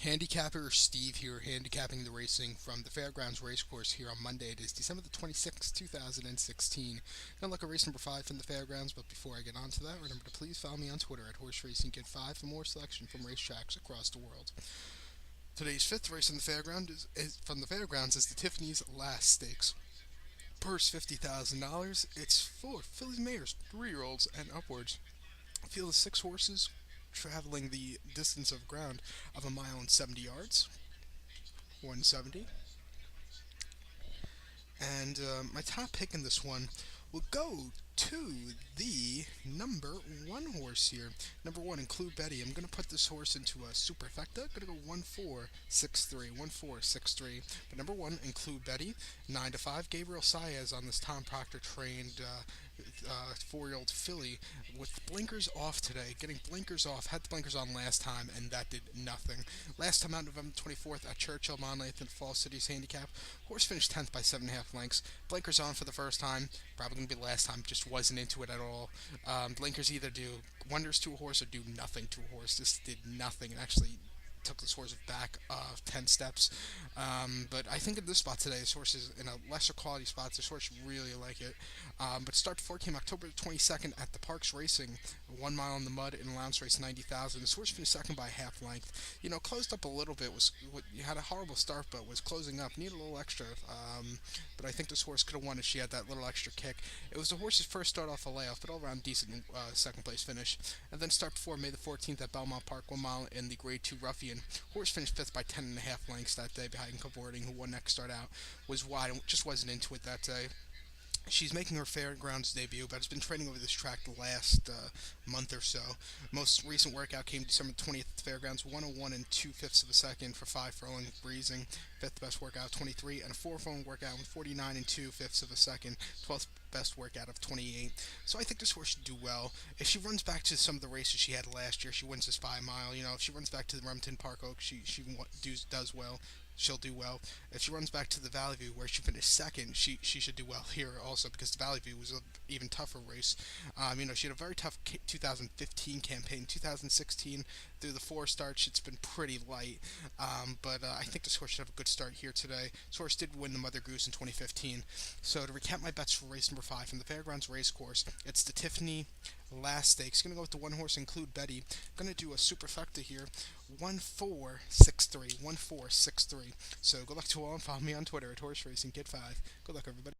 Handicapper Steve here, handicapping the racing from the Fairgrounds Racecourse here on Monday. It is December the 26th, 2016. Gonna look at race number 5 from the Fairgrounds, but before I get on to that, remember to please follow me on Twitter at HorseRacingKid5 for more selection from racetracks across the world. Today's fifth race on the from the Fairgrounds is the Tiffany's Last Stakes. Purse $50,000. It's for fillies, mares, 3-year-olds, and upwards. Field of 6 horses traveling the distance of ground of 1 mile and 70 yards, 170. And my top pick in this one will go to the number 1 horse here. Number 1, Include Betty. I'm going to put this horse into a superfecta. I'm going to go 1-4-6-3, 1-4-6-3. But number 1, Include Betty. 9-5. Gabriel Saez on this Tom Proctor trained 4-year-old filly with blinkers off today. Getting blinkers off. Had the blinkers on last time, and that did nothing. Last time out, November 24th at Churchill, Monmouth, and Fall City's handicap. Horse finished 10th by 7.5 lengths. Blinkers on for the first time. Probably going to be the last time. Just wasn't into it at all. Blinkers either do wonders to a horse or do nothing to a horse. This did nothing. It actually took this horse back 10 steps. But I think in this spot today, this horse is in a lesser quality spot. This horse really like it. But start 4 came October 22nd at the Parks Racing, 1 mile in the mud in allowance race 90,000. This horse finished second by half length. Closed up a little bit. Had a horrible start, but was closing up. Needed a little extra. But I think this horse could have won if she had that little extra kick. It was the horse's first start off a layoff, but all around decent second place finish. And then start 4 May the 14th at Belmont Park, 1 mile in the Grade 2 Ruffian. Horse finished 5th by 10.5 lengths that day behind Cavorting, who won next start out. Was wide and just wasn't into it that day. She's making her Fairgrounds debut, but has been training over this track the last month or so. Most recent workout came December 20th at the Fairgrounds, 101 and 2/5 of a second for 5 furlong breezing. 5th best workout, 23, and a 4 furlong workout with 49 and 2/5 of a second. 12th best workout of 28. So I think this horse should do well. If she runs back to some of the races she had last year, she wins this 5 mile. If she runs back to the Remington Park Oak, she does well. She'll do well. If she runs back to the Valley View where she finished second, she should do well here also, because the Valley View was an even tougher race. She had a very tough 2015 campaign. 2016 through the 4 starts, it's been pretty light. But I think this horse should have a good start here today. This horse did win the Mother Goose in 2015. So to recap my bets for race number 5 from the Fairgrounds Racecourse, it's the Tiffany Last Stakes. Going to go with the 1 horse, Include Betty. Going to do a superfecta here. 1-4-6-3. 1-4-6-3. So good luck to all, and follow me on Twitter at HorseRacingKid5. Good luck, everybody.